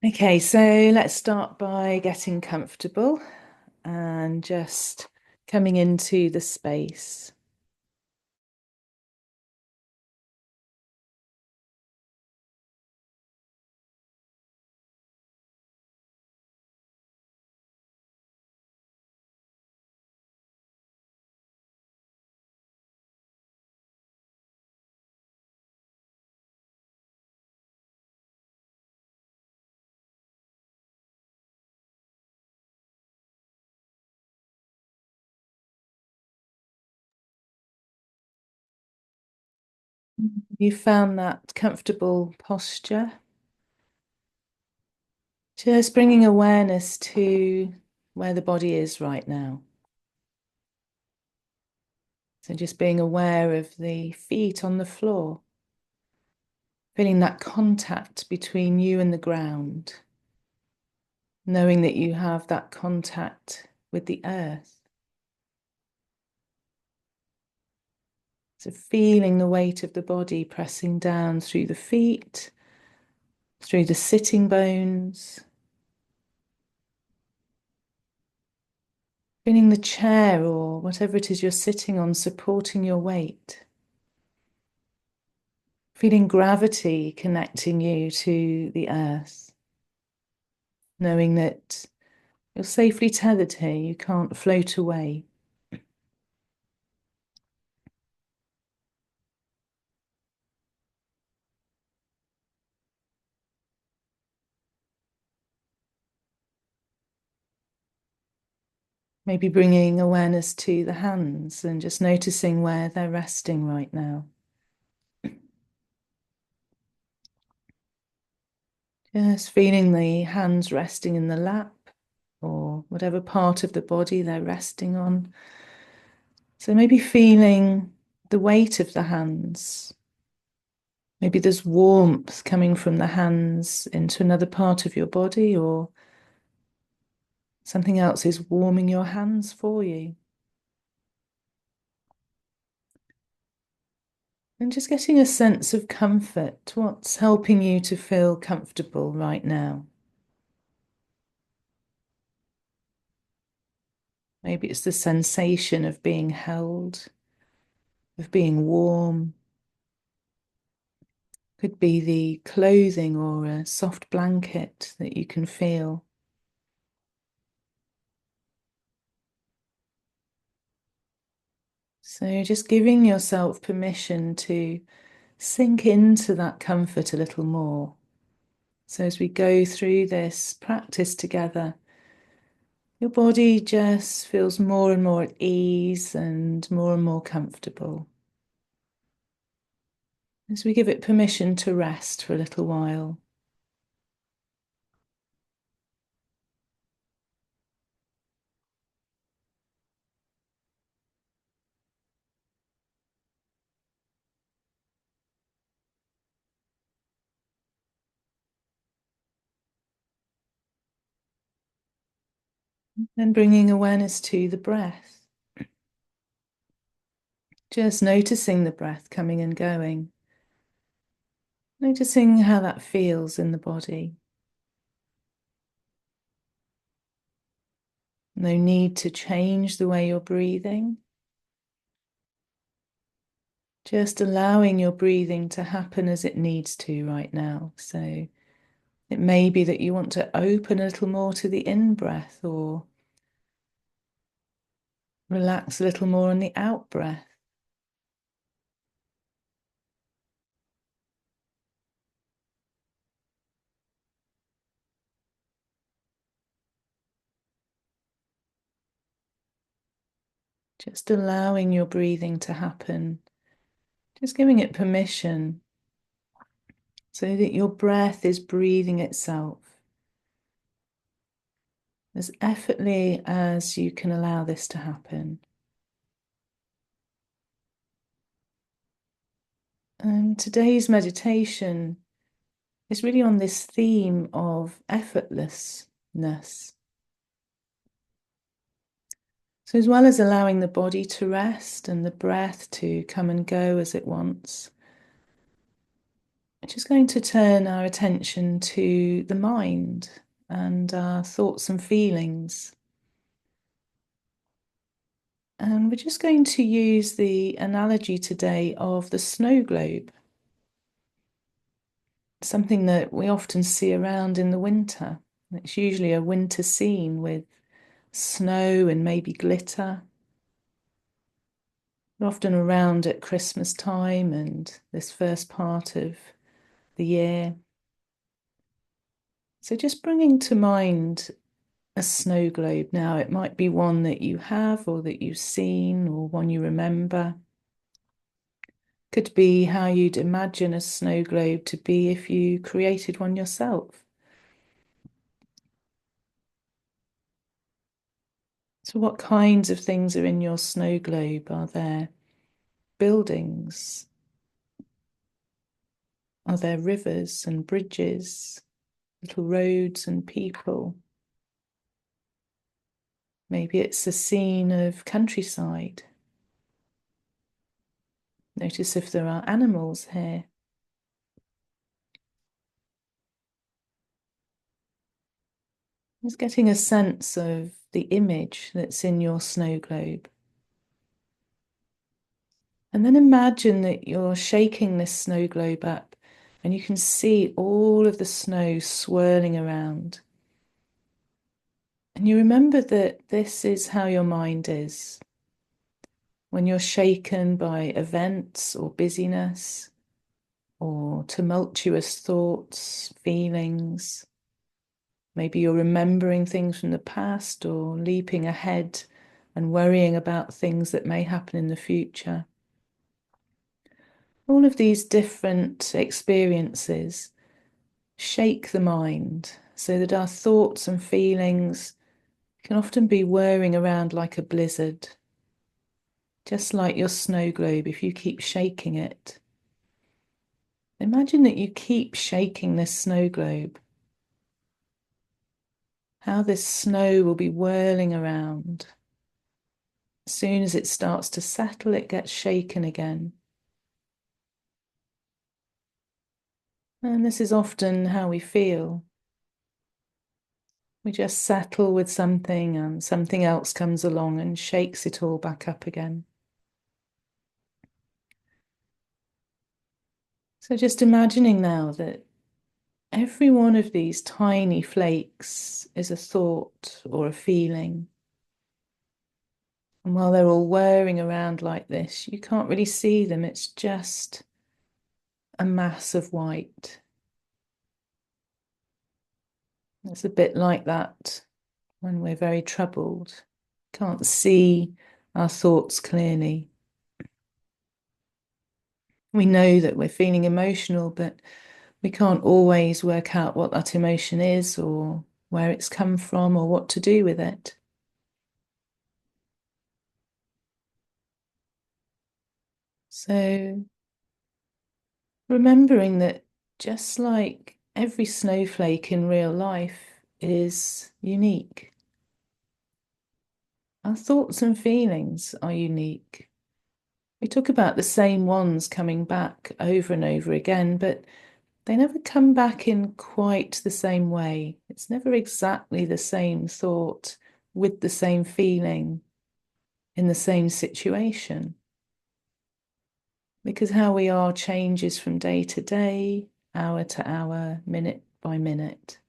Okay, so let's start by getting comfortable and just coming into the space. You found that comfortable posture, just bringing awareness to where the body is right now. So just being aware of the feet on the floor, feeling that contact between you and the ground, knowing that you have that contact with the earth. So feeling the weight of the body pressing down through the feet, through the sitting bones, feeling the chair or whatever it is you're sitting on supporting your weight, feeling gravity connecting you to the earth, knowing that you're safely tethered here, you can't float away. Maybe bringing awareness to the hands and just noticing where they're resting right now. Just feeling the hands resting in the lap or whatever part of the body they're resting on. So maybe feeling the weight of the hands. Maybe there's warmth coming from the hands into another part of your body, or something else is warming your hands for you. And just getting a sense of comfort. What's helping you to feel comfortable right now? Maybe it's the sensation of being held, of being warm. Could be the clothing or a soft blanket that you can feel. So just giving yourself permission to sink into that comfort a little more. So as we go through this practice together, your body just feels more and more at ease and more comfortable. As we give it permission to rest for a little while. Then bringing awareness to the breath. Just noticing the breath coming and going. Noticing how that feels in the body. No need to change the way you're breathing. Just allowing your breathing to happen as it needs to right now. So it may be that you want to open a little more to the in-breath or relax a little more on the out-breath. Just allowing your breathing to happen. Just giving it permission so that your breath is breathing itself as effortlessly as you can allow this to happen. And today's meditation is really on this theme of effortlessness. So, as well as allowing the body to rest and the breath to come and go as it wants, We're just going to turn our attention to the mind and our thoughts and feelings. And we're just going to use the analogy today of the snow globe, something that we often see around in the winter. It's usually a winter scene with snow and maybe glitter. We're often around at Christmas time and this first part of the year. So just bringing to mind a snow globe now. It might be one that you have or that you've seen or one you remember. Could be how you'd imagine a snow globe to be if you created one yourself. So what kinds of things are in your snow globe? Are there buildings? Are there rivers and bridges, little roads and people? Maybe it's a scene of countryside. Notice if there are animals here. Just getting a sense of the image that's in your snow globe. And then imagine that you're shaking this snow globe up and you can see all of the snow swirling around. And you remember that this is how your mind is. When you're shaken by events or busyness or tumultuous thoughts, feelings, maybe you're remembering things from the past or leaping ahead and worrying about things that may happen in the future. All of these different experiences shake the mind so that our thoughts and feelings can often be whirring around like a blizzard, just like your snow globe if you keep shaking it. Imagine that you keep shaking this snow globe, how this snow will be whirling around. As soon as it starts to settle, it gets shaken again. And this is often how we feel. We just settle with something and something else comes along and shakes it all back up again. So just imagining now that every one of these tiny flakes is a thought or a feeling. And while they're all whirring around like this, you can't really see them. It's just a mass of white. It's a bit like that when we're very troubled. Can't see our thoughts clearly. We know that we're feeling emotional, but we can't always work out what that emotion is or where it's come from or what to do with it. So remembering that just like every snowflake in real life is unique, our thoughts and feelings are unique. We talk about the same ones coming back over and over again, but they never come back in quite the same way. It's never exactly the same thought with the same feeling in the same situation. Because how we are changes from day to day, hour to hour, minute by minute.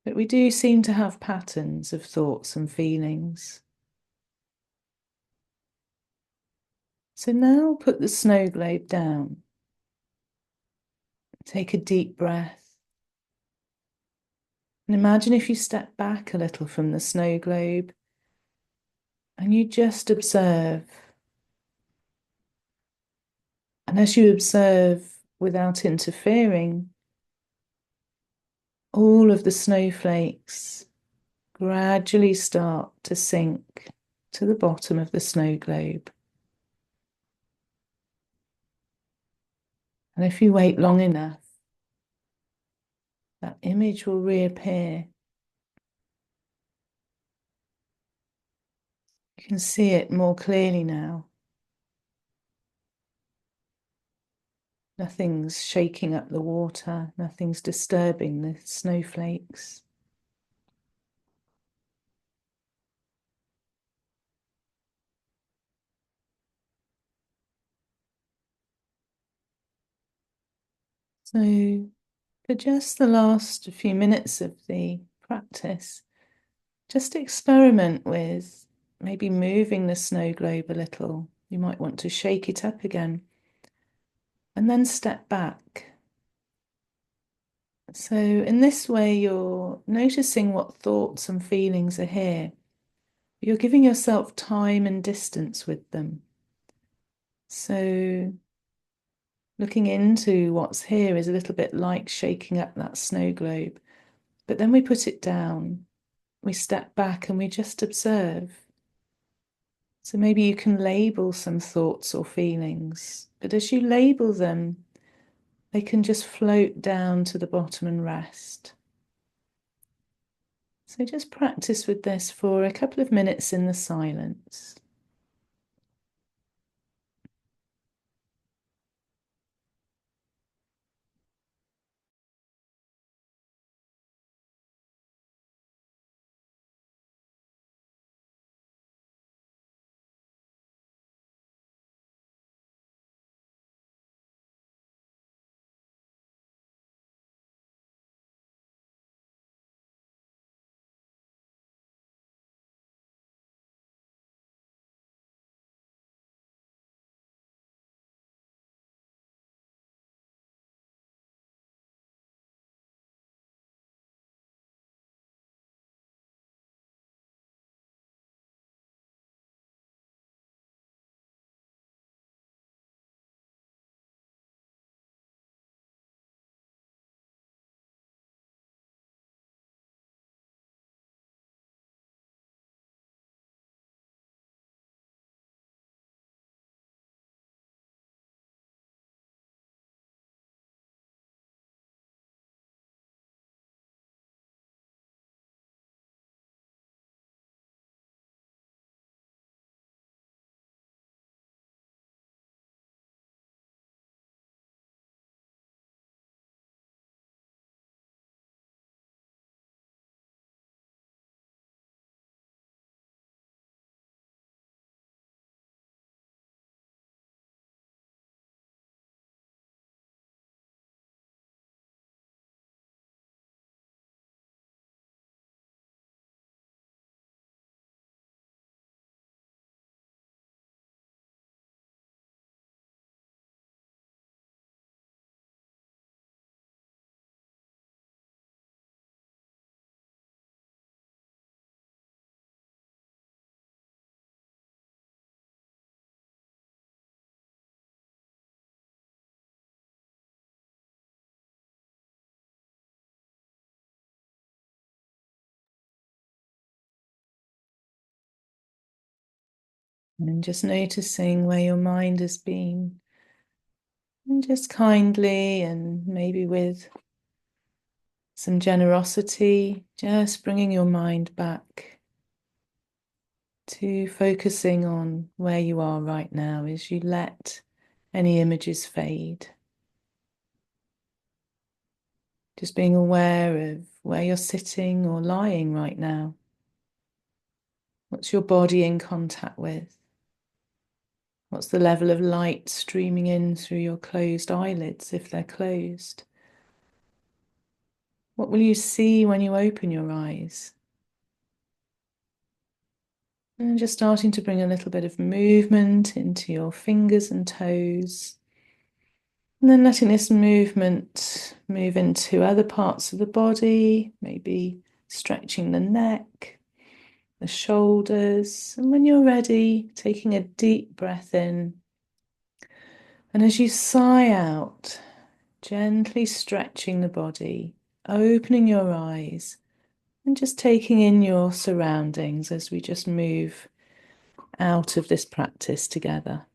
But we do seem to have patterns of thoughts and feelings. So now put the snow globe down. Take a deep breath. And imagine if you step back a little from the snow globe and you just observe. And as you observe without interfering, all of the snowflakes gradually start to sink to the bottom of the snow globe. And if you wait long enough, that image will reappear. You can see it more clearly now. Nothing's shaking up the water, nothing's disturbing the snowflakes. So, for just the last few minutes of the practice, just experiment with maybe moving the snow globe a little. You might want to shake it up again and then step back. So, in this way, you're noticing what thoughts and feelings are here. You're giving yourself time and distance with them. So, looking into what's here is a little bit like shaking up that snow globe. But then we put it down, we step back and we just observe. So maybe you can label some thoughts or feelings, but as you label them, they can just float down to the bottom and rest. So just practice with this for a couple of minutes in the silence. And just noticing where your mind has been. And just kindly and maybe with some generosity, just bringing your mind back to focusing on where you are right now as you let any images fade. Just being aware of where you're sitting or lying right now. What's your body in contact with? What's the level of light streaming in through your closed eyelids if they're closed? What will you see when you open your eyes? And just starting to bring a little bit of movement into your fingers and toes. And then letting this movement move into other parts of the body, maybe stretching the neck, the shoulders. And when you're ready, taking a deep breath in. And as you sigh out, gently stretching the body, opening your eyes, and just taking in your surroundings as we just move out of this practice together.